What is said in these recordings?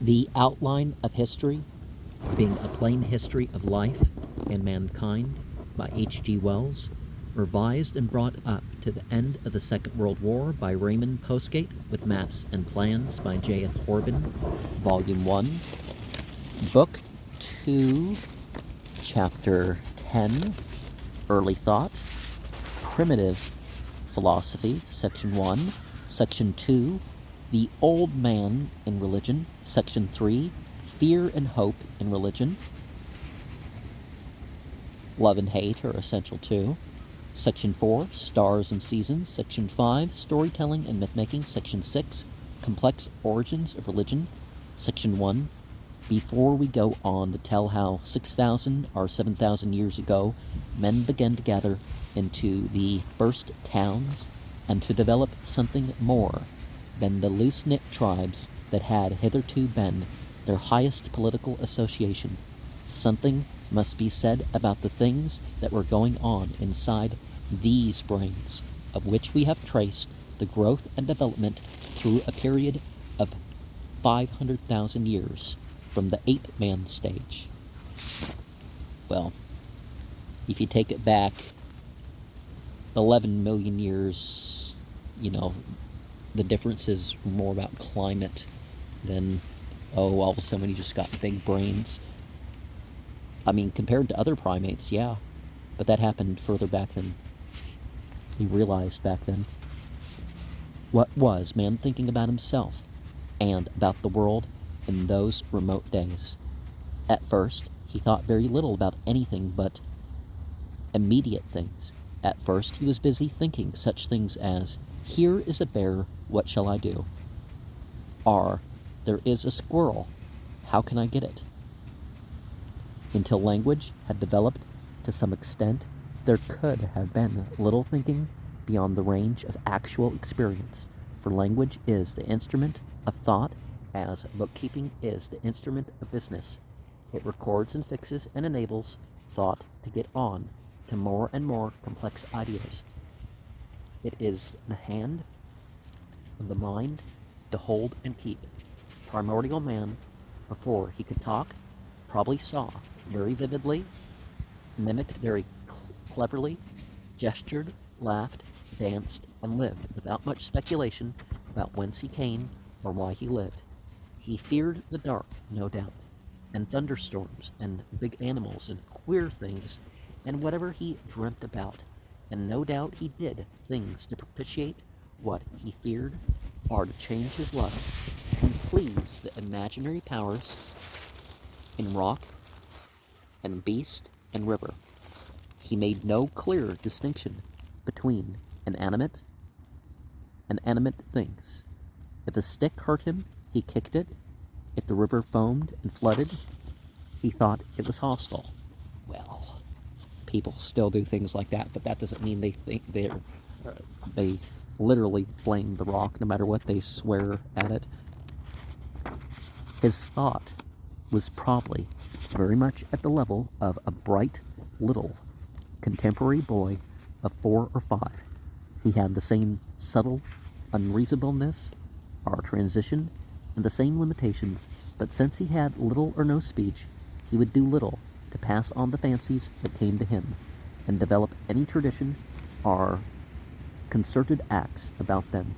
The Outline of History, being a plain history of life and mankind by H.G. Wells, revised and brought up to the end of the Second World War by Raymond Postgate, with maps and plans by J.F. Corbin, Volume 1, Book 2, Chapter 10, Early Thought, Primitive Philosophy, Section 1, Section 2, The Old Man in Religion, Section 3, Fear and Hope in Religion, Love and Hate are essential too. Section 4, Stars and Seasons. Section 5, Storytelling and Mythmaking. Section 6, Complex Origins of Religion. Section 1, before we go on to tell how 6,000 or 7,000 years ago men began to gather into the first towns and to develop something more than the loose-knit tribes that had hitherto been their highest political association, something must be said about the things that were going on inside these brains, of which we have traced the growth and development through a period of 500,000 years from the ape-man stage. Well, if you take it back 11 million years, the difference is more about climate than, all of a sudden you just got big brains. I mean, compared to other primates, yeah, but that happened further back than we realized back then. What was man thinking about himself and about the world in those remote days? At first, he thought very little about anything but immediate things. At first, he was busy thinking such things as, here is a bear, what shall I do? Or, there is a squirrel, how can I get it? Until language had developed to some extent, there could have been little thinking beyond the range of actual experience, for language is the instrument of thought as bookkeeping is the instrument of business. It records and fixes and enables thought to get on to more and more complex ideas. It is the hand of the mind to hold and keep. Primordial man, before he could talk, probably saw very vividly, mimicked very cleverly, gestured, laughed, danced, and lived without much speculation about whence he came or why he lived. He feared the dark, no doubt, and thunderstorms, and big animals, and queer things, and whatever he dreamt about, and no doubt he did things to propitiate what he feared, or to change his love, and please the imaginary powers in rock, and beast, and river. He made no clear distinction between inanimate and animate things. If a stick hurt him, he kicked it. If the river foamed and flooded, he thought it was hostile. Well, people still do things like that, but that doesn't mean they think they literally blame the rock no matter what they swear at it. His thought was probably very much at the level of a bright little contemporary boy of 4 or 5. He had the same subtle unreasonableness, or transition, and the same limitations, but since he had little or no speech, he would do little to pass on the fancies that came to him, and develop any tradition or concerted acts about them.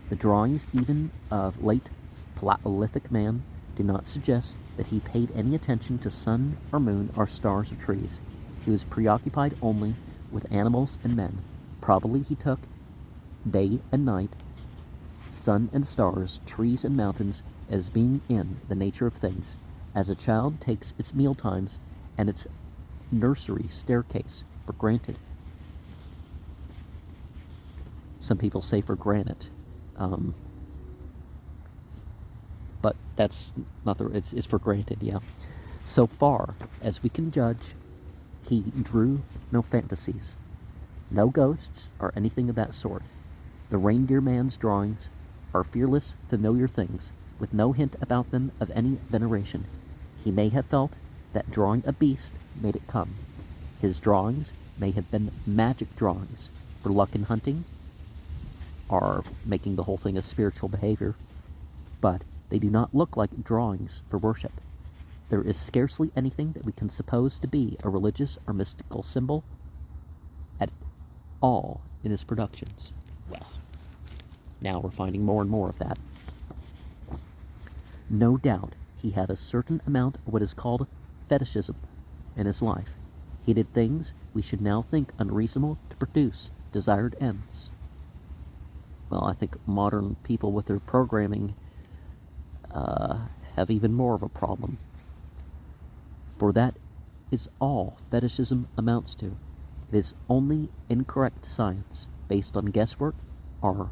The drawings even of late Paleolithic man do not suggest that he paid any attention to sun or moon or stars or trees. He was preoccupied only with animals and men. Probably he took day and night, sun and stars, trees and mountains as being in the nature of things, as a child takes its meal times and its nursery staircase for granted. Some people say for granted, but that's not it's for granted, yeah. So far as we can judge, he drew no fantasies, no ghosts or anything of that sort. The reindeer man's drawings are fearless, familiar things, with no hint about them of any veneration. He may have felt that drawing a beast made it come. His drawings may have been magic drawings for luck in hunting, or making the whole thing a spiritual behavior, but They do not look like drawings for worship. There is scarcely anything that we can suppose to be a religious or mystical symbol at all in his productions. Well, now we're finding more and more of that. No doubt he had a certain amount of what is called fetishism in his life. He did things we should now think unreasonable to produce desired ends. Well, I think modern people with their programming have even more of a problem. For that is all fetishism amounts to. It is only incorrect science based on guesswork or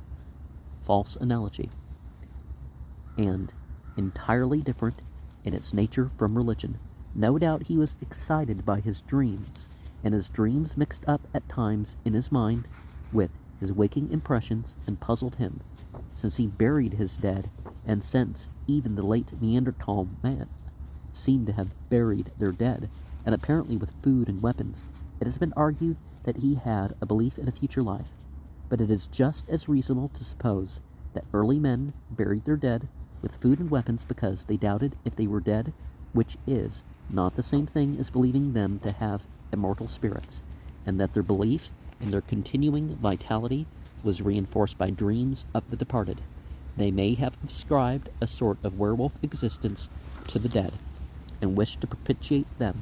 false analogy, and entirely different in its nature from religion. No doubt he was excited by his dreams, and his dreams mixed up at times in his mind with his waking impressions and puzzled him, since he buried his dead, and since even the late Neanderthal man seemed to have buried their dead, and apparently with food and weapons. It has been argued that he had a belief in a future life, but it is just as reasonable to suppose that early men buried their dead with food and weapons because they doubted if they were dead, which is not the same thing as believing them to have immortal spirits, and that their belief in their continuing vitality was reinforced by dreams of the departed. They may have ascribed a sort of werewolf existence to the dead, and wished to perpetuate them.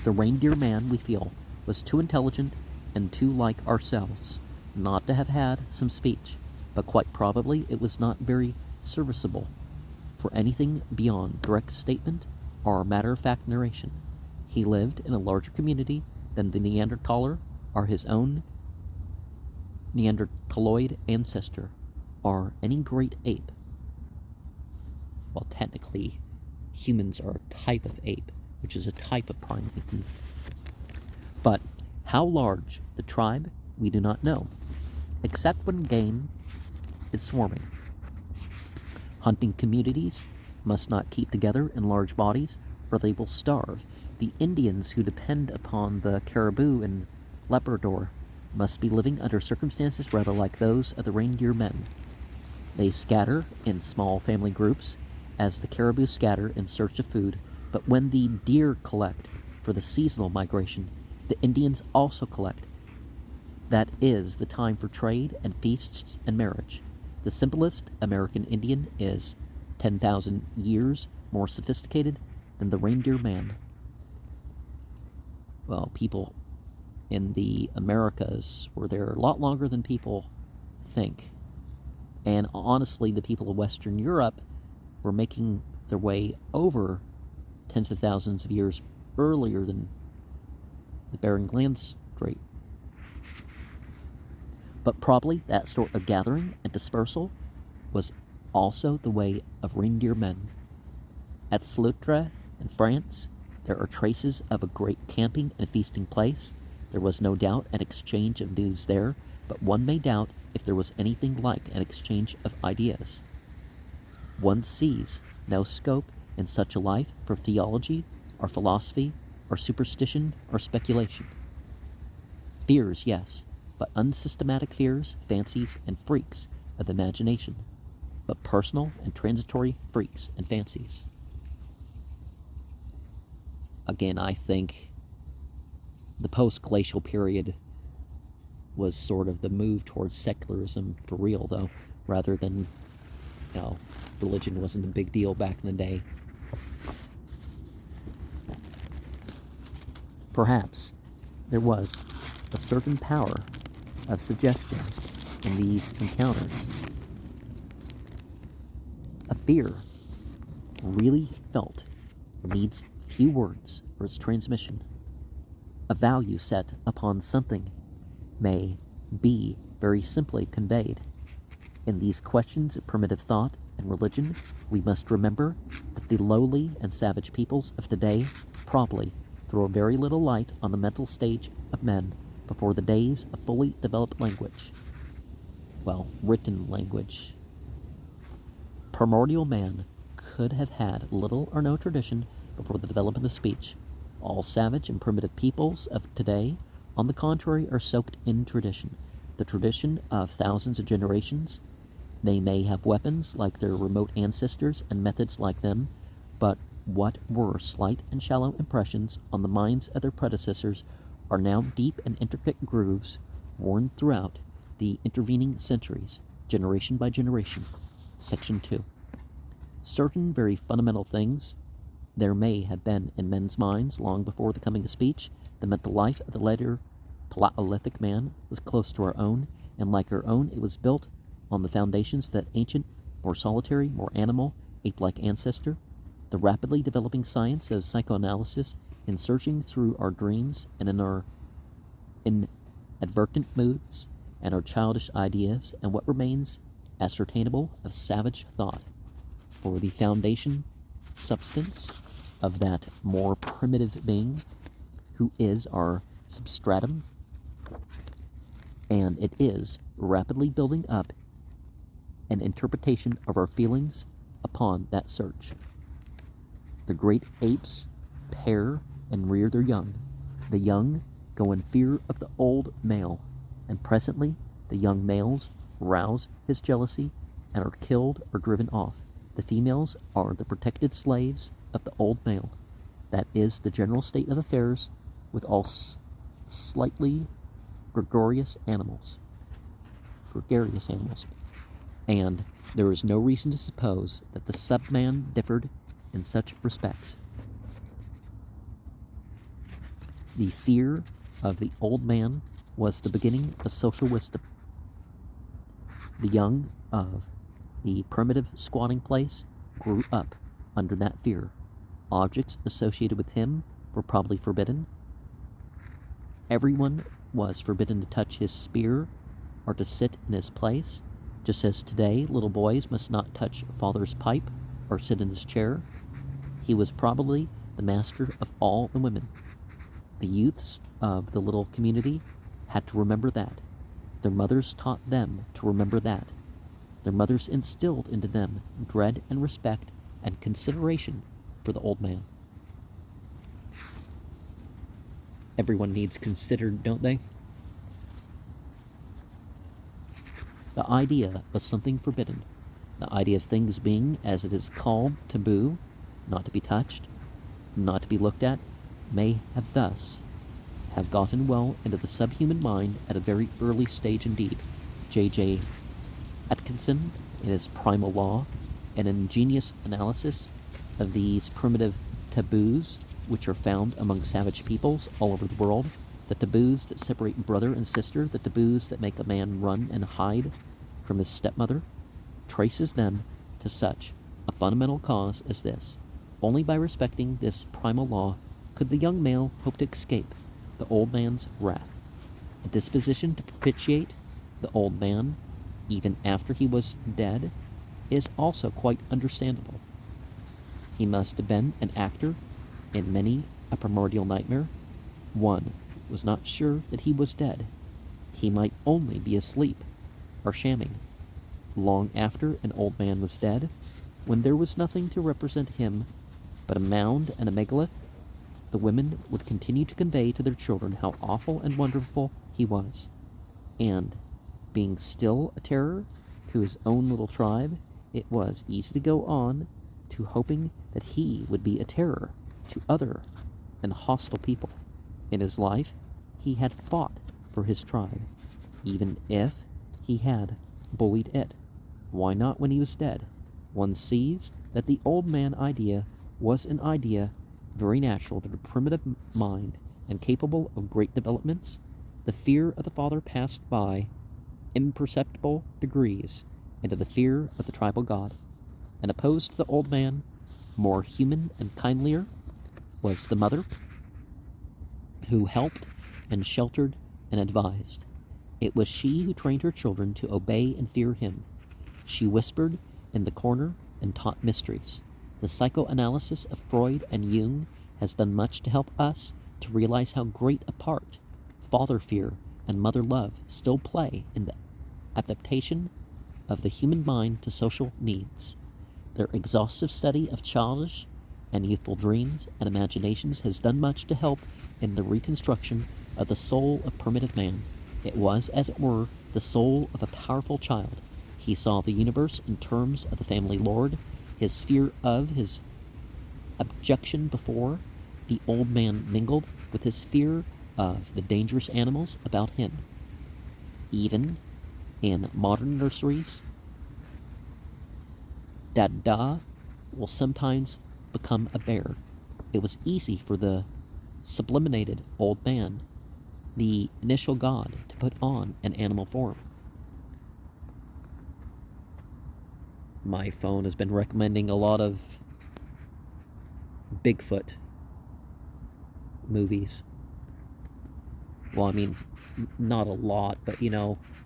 The reindeer man, we feel, was too intelligent and too like ourselves not to have had some speech, but quite probably it was not very serviceable for anything beyond direct statement or matter-of-fact narration. He lived in a larger community than the Neanderthaler or his own Neanderthaloid ancestor, or any great ape. Well, technically, humans are a type of ape, which is a type of primate. But how large the tribe, we do not know, except when game is swarming. Hunting communities must not keep together in large bodies, or they will starve. The Indians who depend upon the caribou in Labrador must be living under circumstances rather like those of the reindeer men. They scatter in small family groups, as the caribou scatter in search of food, but when the deer collect for the seasonal migration, the Indians also collect. That is the time for trade and feasts and marriage. The simplest American Indian is 10,000 years more sophisticated than the reindeer man. Well, people in the Americas were there a lot longer than people think. And honestly, the people of Western Europe were making their way over tens of thousands of years earlier than the Bering Land Strait. But probably that sort of gathering and dispersal was also the way of reindeer men. At Sloutre in France, there are traces of a great camping and feasting place. There was no doubt an exchange of news there, but one may doubt if there was anything like an exchange of ideas. One sees no scope in such a life for theology or philosophy or superstition or speculation. Fears, yes, but unsystematic fears, fancies, and freaks of the imagination, but personal and transitory freaks and fancies. Again, I think the post-glacial period was sort of the move towards secularism for real, though, rather than, religion wasn't a big deal back in the day. Perhaps there was a certain power of suggestion in these encounters. A fear really felt needs few words for its transmission. A value set upon something may be very simply conveyed. In these questions of primitive thought and religion, we must remember that the lowly and savage peoples of today probably throw very little light on the mental stage of men before the days of fully developed language. Well, written language. Primordial man could have had little or no tradition before the development of speech. All savage and primitive peoples of today, on the contrary, are soaked in tradition, the tradition of thousands of generations. They may have weapons like their remote ancestors and methods like them, but what were slight and shallow impressions on the minds of their predecessors are now deep and intricate grooves worn throughout the intervening centuries, generation by generation. Section 2. Certain very fundamental things there may have been in men's minds long before the coming of speech that meant the life of the later Paleolithic man was close to our own, and like our own, it was built on the foundations of that ancient, more solitary, more animal, ape-like ancestor. The rapidly developing science of psychoanalysis, in searching through our dreams and in our inadvertent moods and our childish ideas and what remains ascertainable of savage thought, for the foundation substance of that more primitive being who is our substratum, and it is rapidly building up an interpretation of our feelings upon that search. The great apes pair and rear their young. The young go in fear of the old male, and presently the young males rouse his jealousy and are killed or driven off. The females are the protected slaves of the old male. That is the general state of affairs with all slightly gregarious animals. And there is no reason to suppose that the subman differed in such respects. The fear of the old man was the beginning of social wisdom. The young of the primitive squatting place grew up under that fear. Objects associated with him were probably forbidden. Everyone was forbidden to touch his spear or to sit in his place, just as today little boys must not touch father's pipe or sit in his chair. He was probably the master of all the women. The youths of the little community had to remember that. Their mothers taught them to remember that. Their mothers instilled into them dread and respect and consideration for the old man. Everyone needs considered, don't they? The idea of something forbidden, the idea of things being, as it is called, taboo, not to be touched, not to be looked at, may have thus have gotten well into the subhuman mind at a very early stage indeed. J.J. Atkinson, in his Primal Law, an ingenious analysis of these primitive taboos which are found among savage peoples all over the world, the taboos that separate brother and sister, the taboos that make a man run and hide from his stepmother, traces them to such a fundamental cause as this. Only by respecting this primal law could the young male hope to escape the old man's wrath. A disposition to propitiate the old man, even after he was dead, is also quite understandable. He must have been an actor in many a primordial nightmare. One was not sure that he was dead. He might only be asleep or shamming. Long after an old man was dead, when there was nothing to represent him but a mound and a megalith, the women would continue to convey to their children how awful and wonderful he was. And, being still a terror to his own little tribe, it was easy to go on to hoping that he would be a terror to other and hostile people. In his life, he had fought for his tribe, even if he had bullied it. Why not when he was dead? One sees that the old man idea was an idea very natural to the primitive mind and capable of great developments. The fear of the father passed by imperceptible degrees into the fear of the tribal god, and opposed to the old man, more human and kindlier, was the mother, who helped and sheltered and advised. It was she who trained her children to obey and fear him. She whispered in the corner and taught mysteries. The psychoanalysis of Freud and Jung has done much to help us to realize how great a part father fear and mother love still play in the adaptation of the human mind to social needs. Their exhaustive study of childish and youthful dreams and imaginations has done much to help in the reconstruction of the soul of primitive man. It was, as it were, the soul of a powerful child. He saw the universe in terms of the family lord, his fear of, his abjection before. The old man mingled with his fear of the dangerous animals about him. Even in modern nurseries, Dada will sometimes become a bear. It was easy for the sublimated old man, the initial god, to put on an animal form. My phone has been recommending a lot of Bigfoot movies. Well, I mean, not a lot, but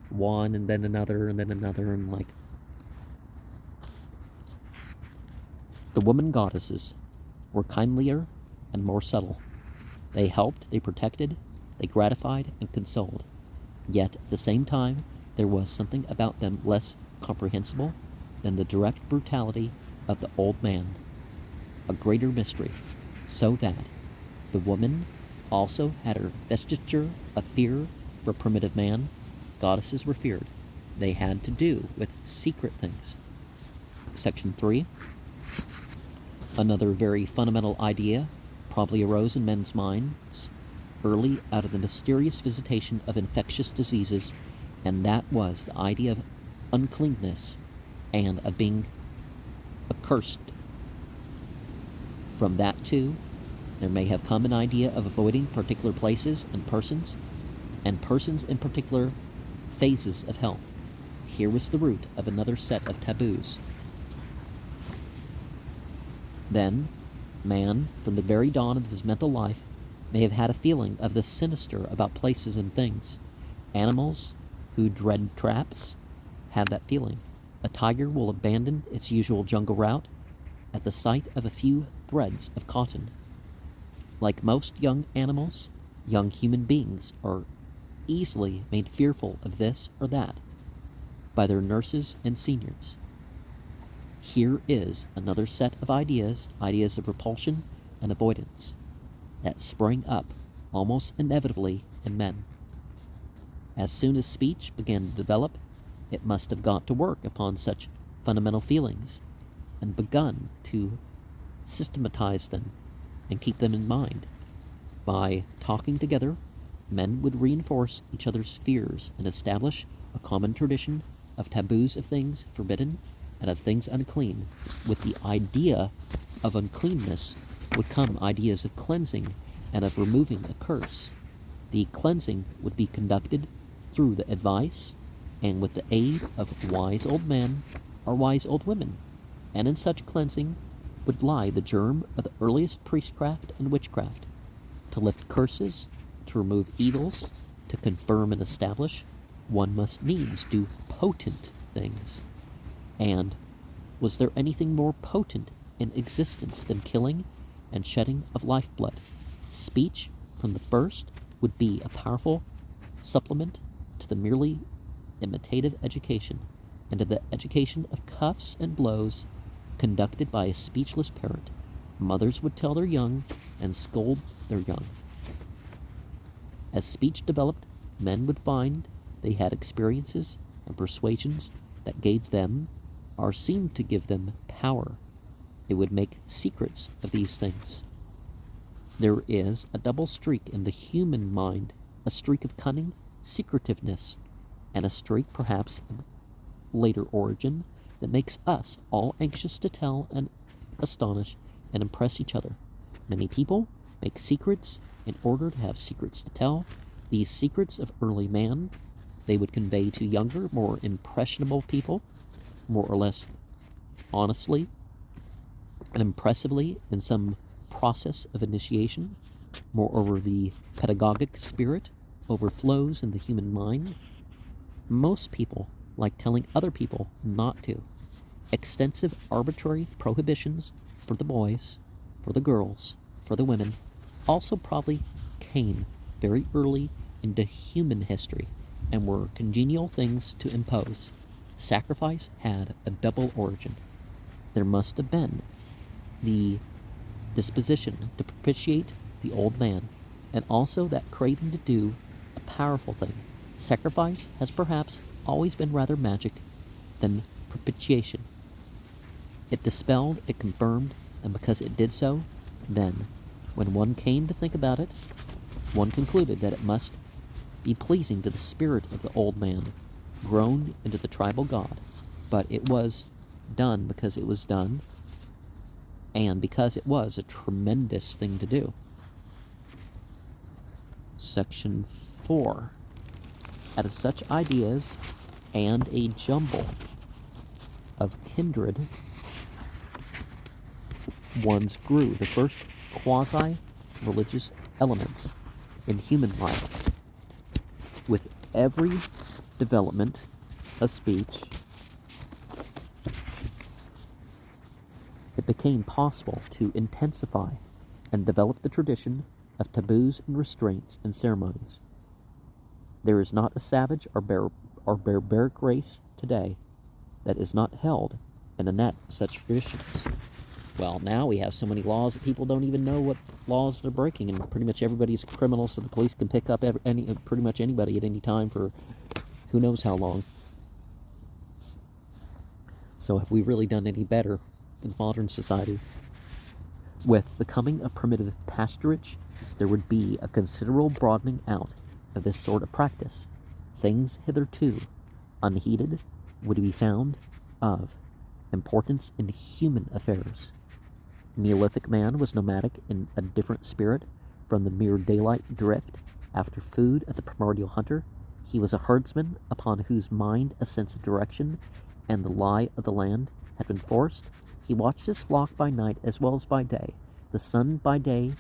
one and then another and then another, and like. The woman goddesses were kindlier and more subtle. They helped, they protected, they gratified and consoled. Yet, at the same time, there was something about them less comprehensible than the direct brutality of the old man. A greater mystery, so that the woman also had her vesture of fear for primitive man. Goddesses were feared. They had to do with secret things. Section 3. Another very fundamental idea probably arose in men's minds early out of the mysterious visitation of infectious diseases, and that was the idea of uncleanness and of being accursed. From that, too, there may have come an idea of avoiding particular places and persons in particular phases of health. Here was the root of another set of taboos. Then, man, from the very dawn of his mental life, may have had a feeling of the sinister about places and things. Animals who dread traps have that feeling. A tiger will abandon its usual jungle route at the sight of a few threads of cotton. Like most young animals, young human beings are easily made fearful of this or that by their nurses and seniors. Here is another set of ideas of repulsion and avoidance, that sprang up almost inevitably in men. As soon as speech began to develop, it must have got to work upon such fundamental feelings and begun to systematize them and keep them in mind. By talking together, men would reinforce each other's fears and establish a common tradition of taboos of things forbidden and of things unclean. With the idea of uncleanness would come ideas of cleansing and of removing a curse. The cleansing would be conducted through the advice and with the aid of wise old men or wise old women, and in such cleansing would lie the germ of the earliest priestcraft and witchcraft. To lift curses, to remove evils, to confirm and establish, one must needs do potent things. And was there anything more potent in existence than killing and shedding of lifeblood? Speech, from the first, would be a powerful supplement to the merely imitative education, and to the education of cuffs and blows conducted by a speechless parent. Mothers would tell their young and scold their young. As speech developed, men would find they had experiences and persuasions that gave them, or seemed to give them, power. They would make secrets of these things. There is a double streak in the human mind, a streak of cunning, secretiveness, and a streak perhaps of later origin that makes us all anxious to tell and astonish and impress each other. Many people make secrets in order to have secrets to tell. These secrets of early man they would convey to younger, more impressionable people, more or less honestly and impressively in some process of initiation. Moreover, the pedagogic spirit overflows in the human mind. Most people like telling other people not to. Extensive arbitrary prohibitions for the boys, for the girls, for the women also probably came very early into human history and were congenial things to impose. Sacrifice had a double origin. There must have been the disposition to propitiate the old man, and also that craving to do a powerful thing. Sacrifice has perhaps always been rather magic. then propitiation. It dispelled, it confirmed, and because it did so, then, when one came to think about it, one concluded that it must be pleasing to the spirit of the old man, grown into the tribal god. But it was done because it was done, and because it was a tremendous thing to do. Section 4. Out of such ideas and a jumble of kindred ones grew the first quasi-religious elements in human life. With every development of speech, it became possible to intensify and develop the tradition of taboos and restraints and ceremonies. There is not a savage or barbaric race today that is not held in a net of such traditions. Well, now we have so many laws that people don't even know what laws they're breaking, and pretty much everybody's a criminal, so the police can pick up pretty much anybody at any time for who knows how long. So have we really done any better in modern society? With the coming of primitive pasturage, there would be a considerable broadening out of this sort of practice. Things hitherto unheeded would be found of importance in human affairs. Neolithic man was nomadic in a different spirit from the mere daylight drift after food of the primordial hunter. He was a herdsman upon whose mind a sense of direction and the lie of the land had been forced. He watched his flock by night as well as by day. The sun by day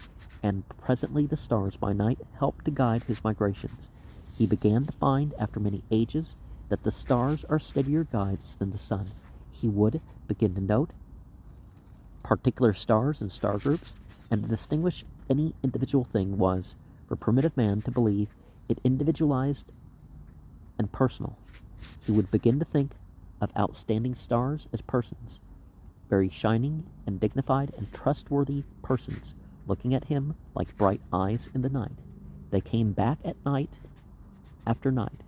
and presently the stars by night helped to guide his migrations. He began to find, after many ages, that the stars are steadier guides than the sun. He would begin to note particular stars and star groups, and to distinguish any individual thing was, for primitive man to believe it individualized and personal. He would begin to think of outstanding stars as persons, very shining and dignified and trustworthy persons, looking at him like bright eyes in the night. They came back at night after night.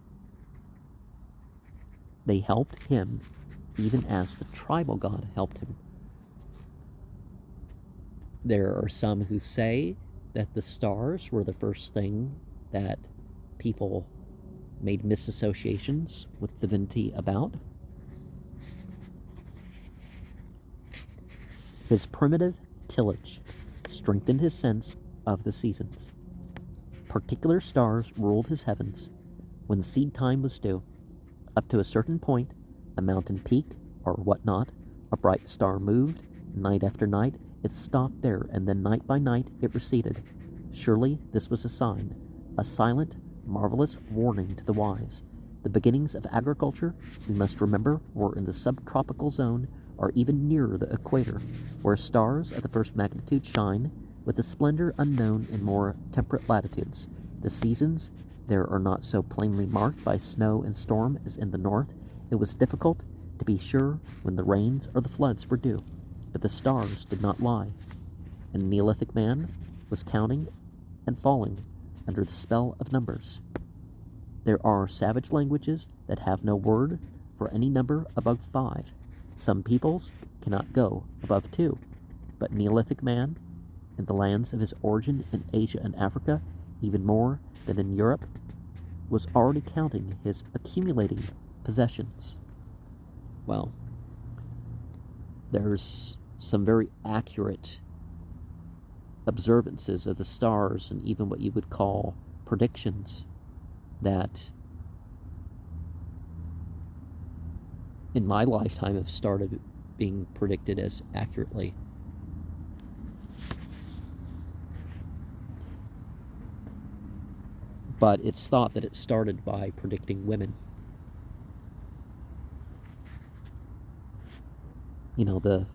They helped him even as the tribal god helped him. There are some who say that the stars were the first thing that people made misassociations with divinity about. His primitive tillage strengthened his sense of the seasons. Particular stars ruled his heavens when seed time was due. Up to a certain point, a mountain peak or whatnot, a bright star moved. Night after night, it stopped there, and then night by night it receded. Surely this was a sign, a silent, marvelous warning to the wise. The beginnings of agriculture, we must remember, were in the subtropical zone or even nearer the equator, where stars of the first magnitude shine with a splendor unknown in more temperate latitudes. The seasons there are not so plainly marked by snow and storm as in the north. It was difficult to be sure when the rains or the floods were due, but the stars did not lie, and Neolithic man was counting and falling under the spell of numbers. There are savage languages that have no word for any number above 5. Some peoples cannot go above 2, but Neolithic man, in the lands of his origin in Asia and Africa, even more than in Europe, was already counting his accumulating possessions. Well, there's some very accurate observances of the stars and even what you would call predictions that in my lifetime have started being predicted as accurately. But it's thought that it started by predicting women. You know, the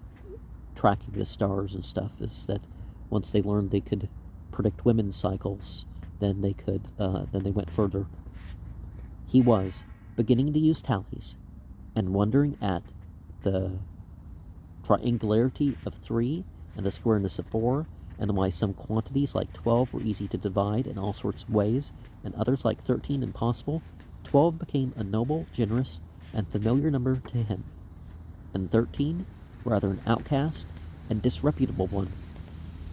tracking the stars and stuff is that once they learned they could predict women's cycles, then they went further. He was beginning to use tallies and wondering at the triangularity of 3 and the squareness of 4, and why some quantities like 12 were easy to divide in all sorts of ways, and others like 13 impossible. 12 became a noble, generous, and familiar number to him, and 13, rather an outcast and disreputable one.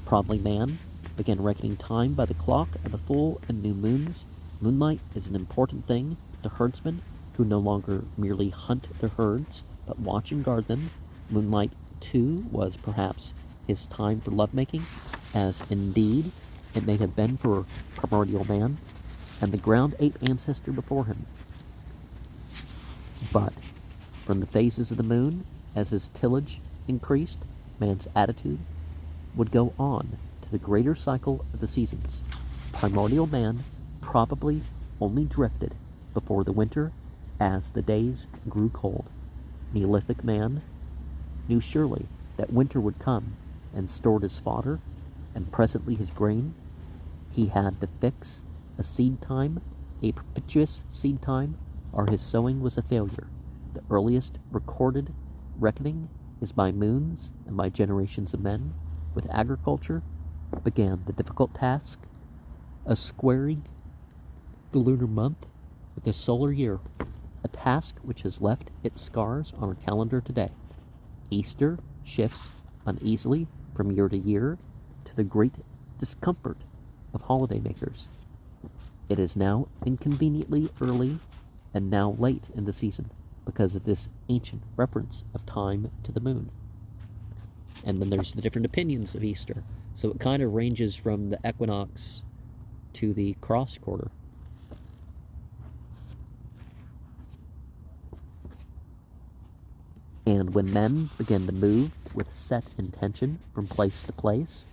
Probably man began reckoning time by the clock of the full and new moons. Moonlight is an important thing to herdsmen who no longer merely hunt their herds, but watch and guard them. Moonlight, too, was perhaps his time for lovemaking, as indeed it may have been for primordial man and the ground ape ancestor before him. But from the phases of the moon, as his tillage increased, man's attitude would go on to the greater cycle of the seasons. Primordial man probably only drifted before the winter as the days grew cold. Neolithic man knew surely that winter would come and stored his fodder and presently his grain. He had to fix a seed time, a propitious seed time, or his sowing was a failure. The earliest recorded reckoning is by moons and by generations of men. With agriculture began the difficult task of squaring the lunar month with the solar year, a task which has left its scars on our calendar today. Easter shifts uneasily from year to year to the great discomfort of holidaymakers. It is now inconveniently early and now late in the season because of this ancient reference of time to the moon. And then there's the different opinions of Easter. So it kind of ranges from the equinox to the cross quarter. And when men began to move with set intention from place to place,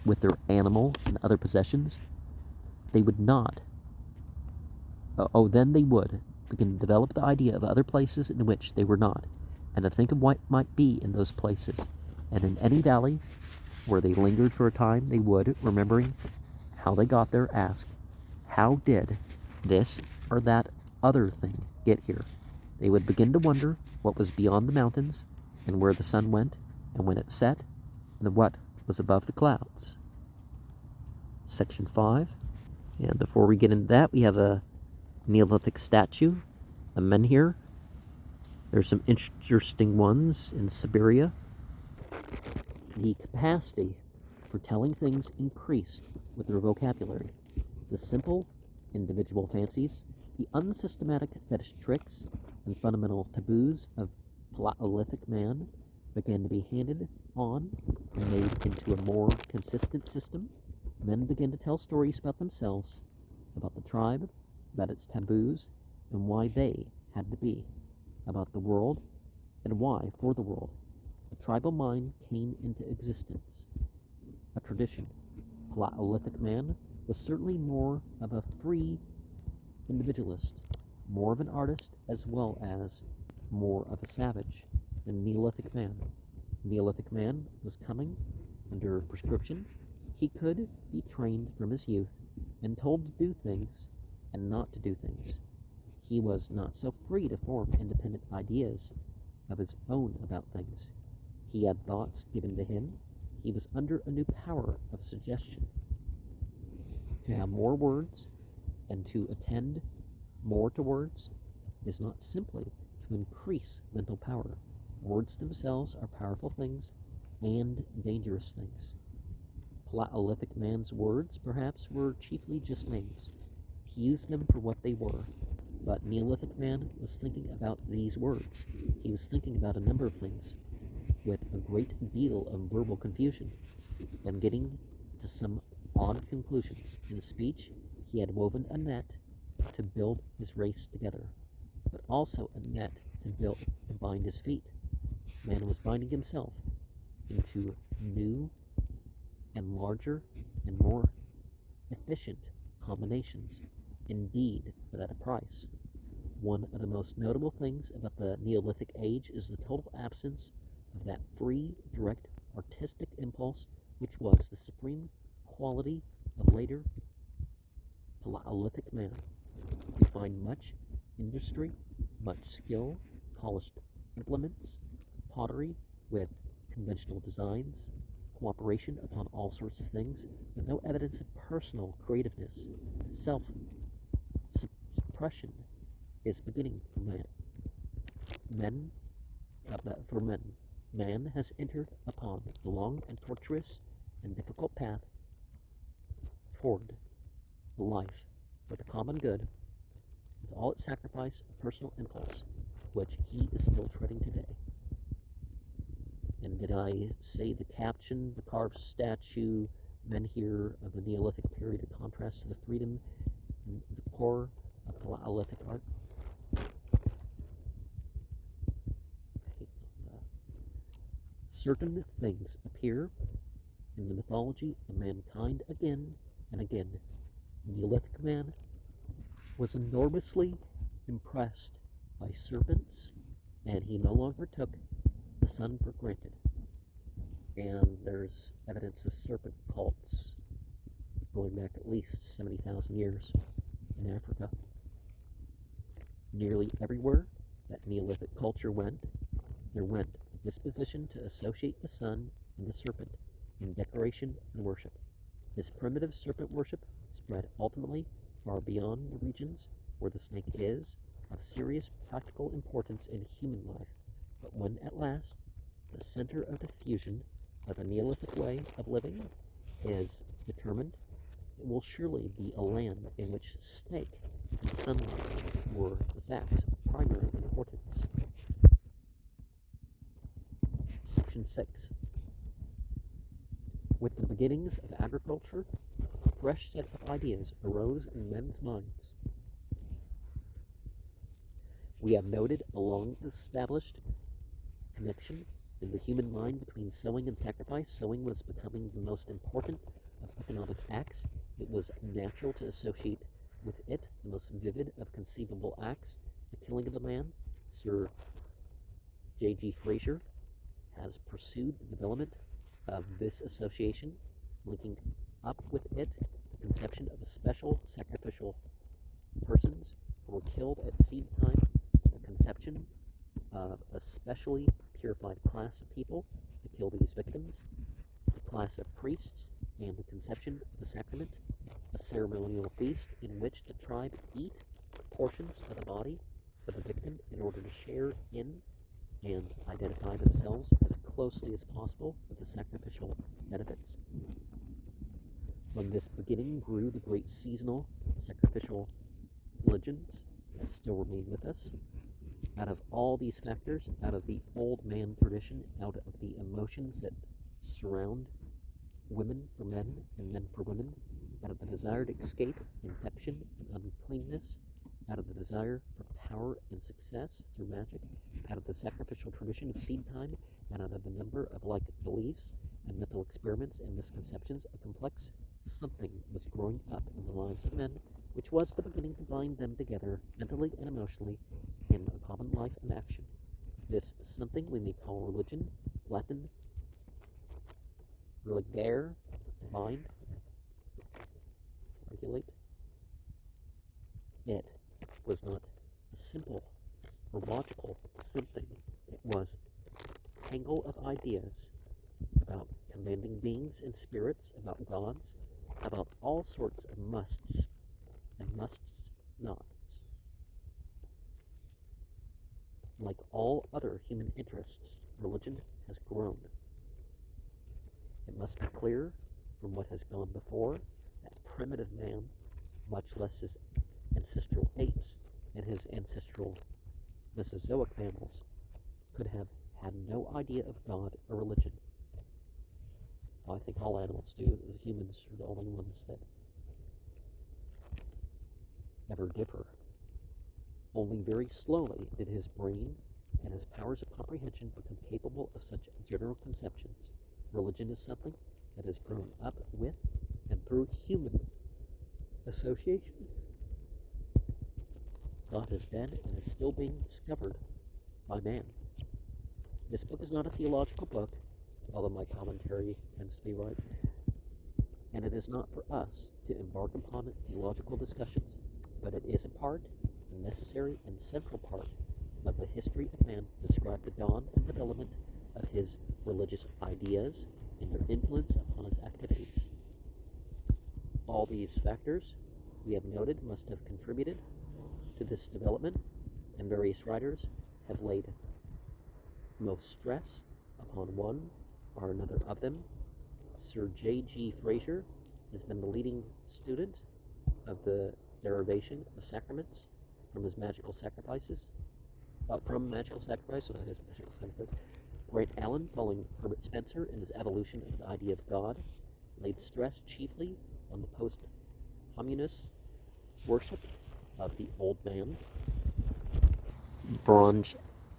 with their animal and other possessions, they would not, then they would begin to develop the idea of other places in which they were not, and to think of what might be in those places. And in any valley where they lingered for a time, they would, remembering how they got there, ask, how did this or that other thing get here? They would begin to wonder what was beyond the mountains, and where the sun went, and when it set, and what was above the clouds. Section 5. And before we get into that, we have a Neolithic statue of menhir. There's some interesting ones in Siberia. The capacity for telling things increased with their vocabulary. The simple individual fancies, the unsystematic fetish tricks, and fundamental taboos of Paleolithic man began to be handed on and made into a more consistent system. Men began to tell stories about themselves, about the tribe, about its taboos, and why they had to be, about the world, and why for the world. A tribal mind came into existence, a tradition. Paleolithic man was certainly more of a free individualist, more of an artist as well as more of a savage than Neolithic man. Neolithic man was coming under prescription. He could be trained from his youth and told to do things and not to do things. He was not so free to form independent ideas of his own about things. He had thoughts given to him. He was under a new power of suggestion. To have more words and to attend more to words is not simply to increase mental power. Words themselves are powerful things and dangerous things. Paleolithic man's words, perhaps, were chiefly just names. He used them for what they were. But Neolithic man was thinking about these words. He was thinking about a number of things with a great deal of verbal confusion and getting to some odd conclusions. In speech, he had woven a net to build his race together, but also a net to bind his feet. Man was binding himself into new and larger and more efficient combinations, indeed, but at a price. One of the most notable things about the Neolithic age is the total absence of that free, direct, artistic impulse which was the supreme quality of later Paleolithic man. We find much industry, much skill, polished implements, pottery with conventional designs, cooperation upon all sorts of things, but no evidence of personal creativeness, self-suppression, is beginning for man. Men, for men, man has entered upon the long and tortuous and difficult path toward life with the common good, with all its sacrifice of personal impulse, which he is still treading today. And did I say the caption, the carved statue, menhir of the Neolithic period, in contrast to the freedom and the core of Paleolithic art? Certain things appear in the mythology of mankind again and again. Neolithic man was enormously impressed by serpents, and he no longer took the sun for granted. And there's evidence of serpent cults going back at least 70,000 years in Africa. Nearly everywhere that Neolithic culture went, there went a disposition to associate the sun and the serpent in decoration and worship. This primitive serpent worship spread ultimately far beyond the regions where the snake is of serious practical importance in human life. But when at last the center of diffusion of the Neolithic way of living is determined, it will surely be a land in which snake and sunlight were the facts of primary importance. Section 6. With the beginnings of agriculture, a fresh set of ideas arose in men's minds. We have noted a long-established connection in the human mind between sowing and sacrifice. Sowing was becoming the most important of economic acts. It was natural to associate with it the most vivid of conceivable acts. The killing of a man. Sir J.G. Fraser has pursued the development of this association, linking up with it the conception of a special sacrificial persons who were killed at seed time, the conception of a specially purified class of people to kill these victims, the class of priests, and the conception of the sacrament, a ceremonial feast in which the tribe eat portions of the body of the victim in order to share in and identify themselves as closely as possible with the sacrificial benefits. From this beginning grew the great seasonal sacrificial religions that still remain with us. Out of all these factors, out of the old man tradition, out of the emotions that surround women for men and men for women, out of the desire to escape infection and uncleanness, out of the desire for power and success through magic, out of the sacrificial tradition of seed time, and out of the number of like beliefs and mental experiments and misconceptions, a complex something was growing up in the lives of men, which was the beginning to bind them together mentally and emotionally in a common life and action. This something we may call religion, Latin religare, to bind, regulate. It was not a simple or logical something. It was a tangle of ideas about commanding beings and spirits, about gods, about all sorts of musts and musts nots. Like all other human interests, religion has grown. It must be clear from what has gone before that primitive man, much less his ancestral apes and his ancestral Mesozoic mammals, could have had no idea of God or religion. I think all animals do. The humans are the only ones that ever differ. Only very slowly did his brain and his powers of comprehension become capable of such general conceptions. Religion is something that has grown up with and through human association. God has been and is still being discovered by man. This book is not a theological book, although my commentary tends to be right, and it is not for us to embark upon theological discussions, but it is a part, a necessary and central part of the history of man to describe the dawn and development of his religious ideas and their influence upon his activities. All these factors we have noted must have contributed to this development, and various writers have laid most stress upon one or another of them. Sir J.G. Fraser has been the leading student of the derivation of sacraments from his magical sacrifices. From magical sacrifice, not his magical sacrifice. Grant Allen, following Herbert Spencer in his evolution of the idea of God, laid stress chiefly on the post-humanist worship of the old man. Bronze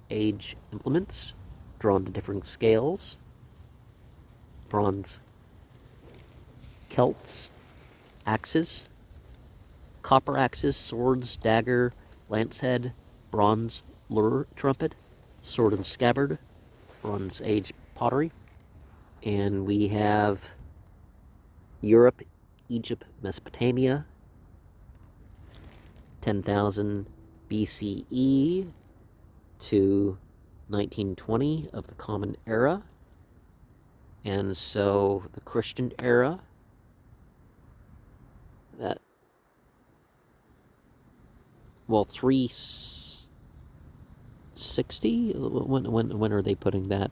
Age implements drawn to different scales. Bronze celts, axes, copper axes, swords, dagger, lance head, bronze lure trumpet, sword and scabbard, Bronze Age pottery. And we have Europe, Egypt, Mesopotamia, 10,000 BCE to 1920 of the Common Era. And so the Christian era, that, well, 360? When are they putting that?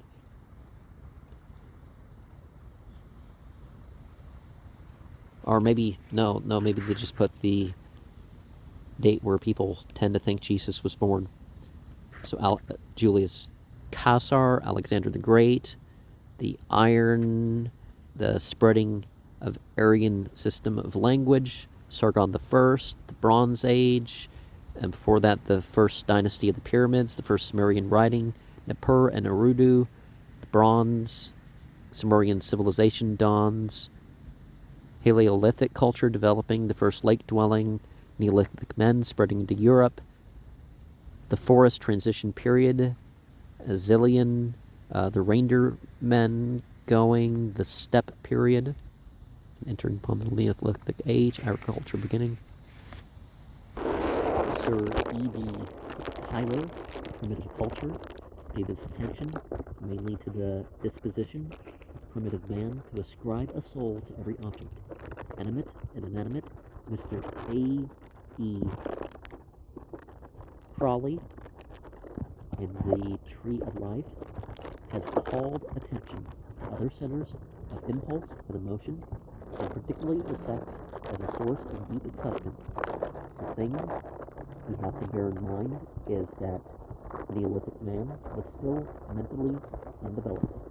Or maybe, no, maybe they just put the date where people tend to think Jesus was born. So Julius Caesar, Alexander the Great, the iron, the spreading of Aryan system of language, Sargon I, the Bronze Age, and before that the first dynasty of the pyramids, the first Sumerian writing, Nippur and Urdu, the Bronze, Sumerian civilization dawns, Paleolithic culture developing, the first lake dwelling, Neolithic men spreading into Europe, the forest transition period, Azilian, the reindeer men going, the steppe period, entering upon the Neolithic age, agriculture beginning. Sir E.B. Tyler, primitive culture, gave his attention mainly to the disposition of primitive man to ascribe a soul to every object, animate and inanimate. Mr. A.E. Crawley, in The Tree of Life, has called attention to other centers of impulse and emotion, and particularly the sex as a source of deep excitement. The thing we have to bear in mind is that Neolithic man was still mentally undeveloped.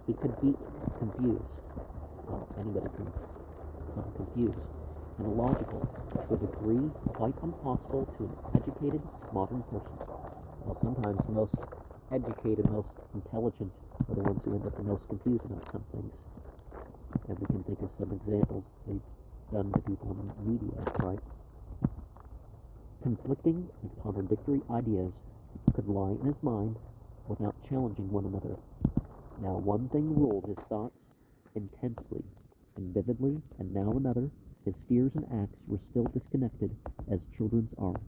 He could be confused. Well, anybody can become confused and illogical to a degree quite impossible to an educated modern person. Well, sometimes the most educated, most intelligent are the ones who end up the most confused about some things. And we can think of some examples they've done to people in the media, right? Conflicting and contradictory ideas could lie in his mind without challenging one another. Now one thing ruled his thoughts intensely and vividly, and now another. His fears and acts were still disconnected, as children's are,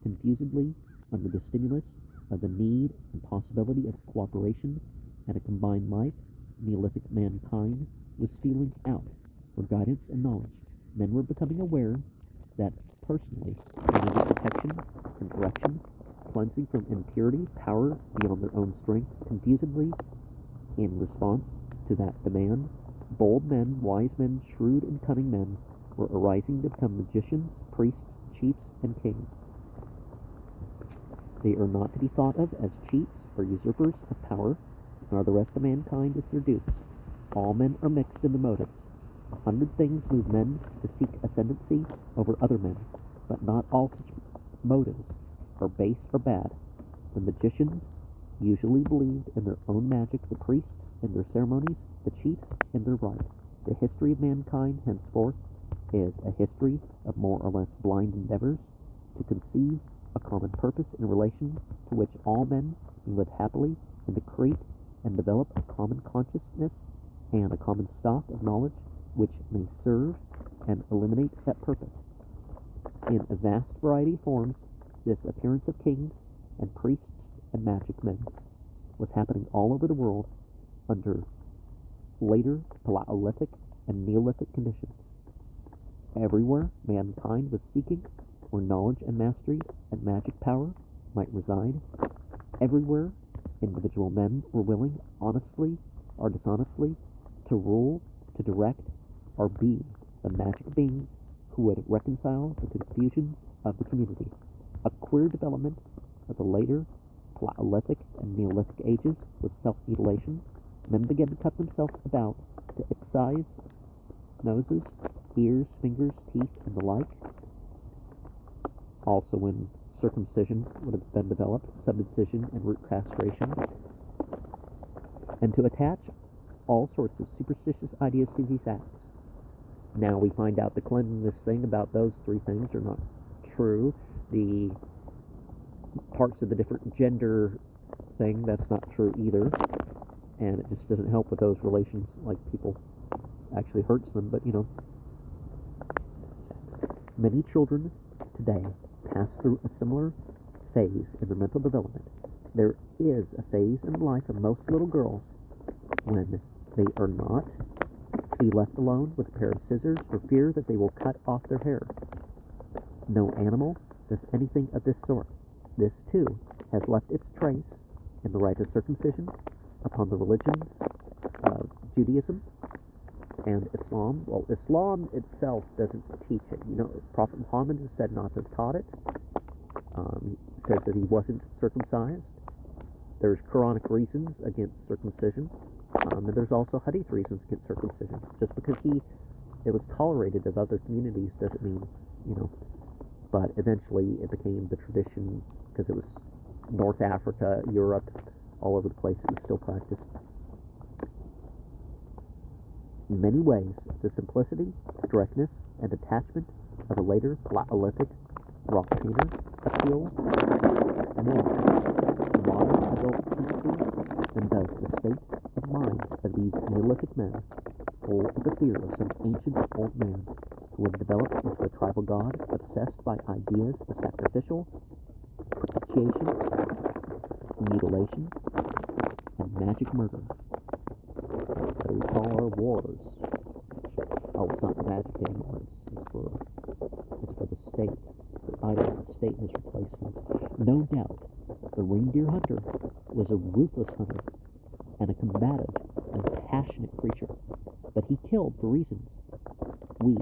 confusedly under the stimulus of the need and possibility of cooperation and a combined life. Neolithic mankind was feeling out for guidance and knowledge. Men were becoming aware that personally they needed protection and direction, cleansing from impurity, power beyond their own strength. Confusedly, in response to that demand, bold men, wise men, shrewd and cunning men were arising to become magicians, priests, chiefs, and kings. They are not to be thought of as cheats or usurpers of power, nor the rest of mankind as their dupes. All men are mixed in their motives. 100 things move men to seek ascendancy over other men, but not all such motives are base or bad. The magicians usually believed in their own magic, the priests in their ceremonies, the chiefs in their right. The history of mankind henceforth is a history of more or less blind endeavors to conceive a common purpose in relation to which all men may live happily, and to create and develop a common consciousness and a common stock of knowledge which may serve and eliminate that purpose. In a vast variety of forms, this appearance of kings and priests and magic men was happening all over the world under later Paleolithic and Neolithic conditions. Everywhere mankind was seeking for knowledge and mastery and magic power, might reside. Everywhere, individual men were willing, honestly or dishonestly, to rule, to direct, or be the magic beings who would reconcile the confusions of the community. A queer development of the later Paleolithic and Neolithic ages was self-mutilation. Men began to cut themselves about to excise noses, ears, fingers, teeth, and the like. Also, when circumcision would have been developed, subincision and root castration, and to attach all sorts of superstitious ideas to these acts. Now we find out the cleanliness thing about those three things are not true. The parts of the different gender thing, that's not true either. And it just doesn't help with those relations, like people actually hurts them, but many children today pass through a similar phase in their mental development. There is a phase in the life of most little girls when they are not to be left alone with a pair of scissors for fear that they will cut off their hair. No animal does anything of this sort. This, too, has left its trace in the rite of circumcision upon the religions of Judaism and Islam. Well, Islam itself doesn't teach it. Prophet Muhammad is said not to have taught it. He says that he wasn't circumcised. There's Quranic reasons against circumcision, and there's also Hadith reasons against circumcision. Just because it was tolerated of other communities doesn't mean, but eventually it became the tradition because it was North Africa, Europe, all over the place it was still practiced. In many ways, the simplicity, directness, and detachment of a later Paleolithic rock painter appeal more to modern adult sympathies than does the state of mind of these Neolithic men, full of the fear of some ancient old man who would develop into a tribal god obsessed by ideas of sacrificial propitiations, mutilations, and magic murder. What do we call our wars? Oh, it's not magic anymore. It's for the state. The idol of the state has replaced things. No doubt, the reindeer hunter was a ruthless hunter and a combative and passionate creature, but he killed for reasons we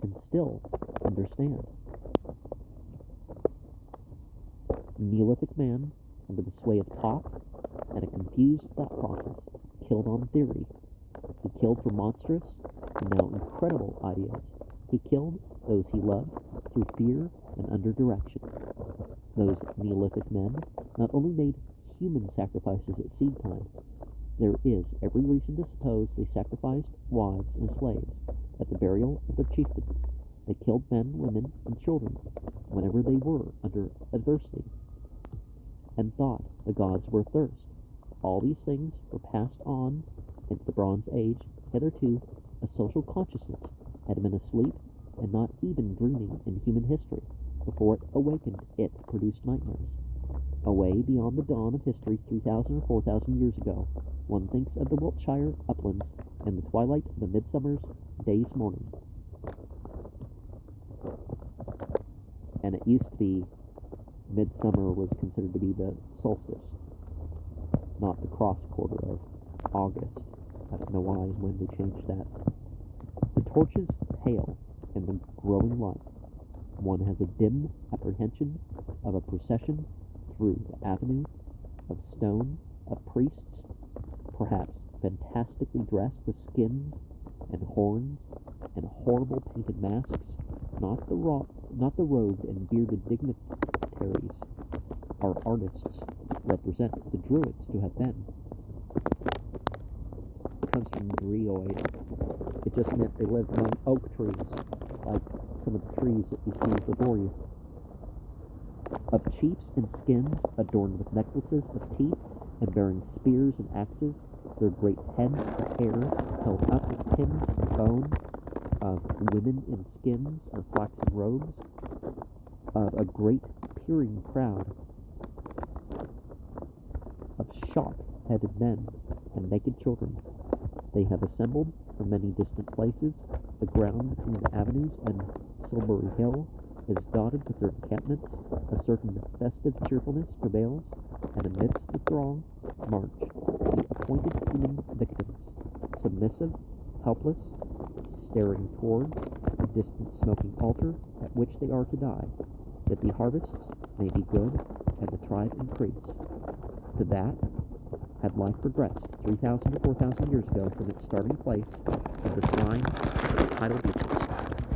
can still understand. Neolithic man, under the sway of talk and a confused thought process, killed on theory. He killed for monstrous and now incredible ideas. He killed those he loved through fear and under direction. Those Neolithic men not only made human sacrifices at seed time, there is every reason to suppose they sacrificed wives and slaves at the burial of their chieftains. They killed men, women, and children whenever they were under adversity and thought the gods were athirst. All these things were passed on into the Bronze Age. Hitherto, a social consciousness had been asleep and not even dreaming in human history. Before it awakened, it produced nightmares. Away beyond the dawn of history 3,000 or 4,000 years ago, one thinks of the Wiltshire uplands and the twilight of a midsummer's day's morning. And it used to be midsummer was considered to be the solstice, not the cross quarter of August. I don't know why and when they changed that. The torches pale in the growing light. One has a dim apprehension of a procession through the avenue of stone of priests, perhaps fantastically dressed with skins and horns and horrible painted masks. Not the robed and bearded dignitaries our artists represent the Druids to have been. It comes from Druid. It just meant they lived among oak trees, like some of the trees that you see before you. Of chiefs in skins adorned with necklaces of teeth and bearing spears and axes, their great heads of hair held up with pins of bone, of women in skins or flaxen robes, of a great peering crowd of shock-headed men and naked children. They have assembled from many distant places, the ground between the avenues and Silbury Hill, is dotted with their encampments, a certain festive cheerfulness prevails, and amidst the throng march the appointed human victims, submissive, helpless, staring towards the distant smoking altar at which they are to die, that the harvests may be good and the tribe increase. To that had life progressed 3,000 to 4,000 years ago from its starting place of the slime to the tidal beaches.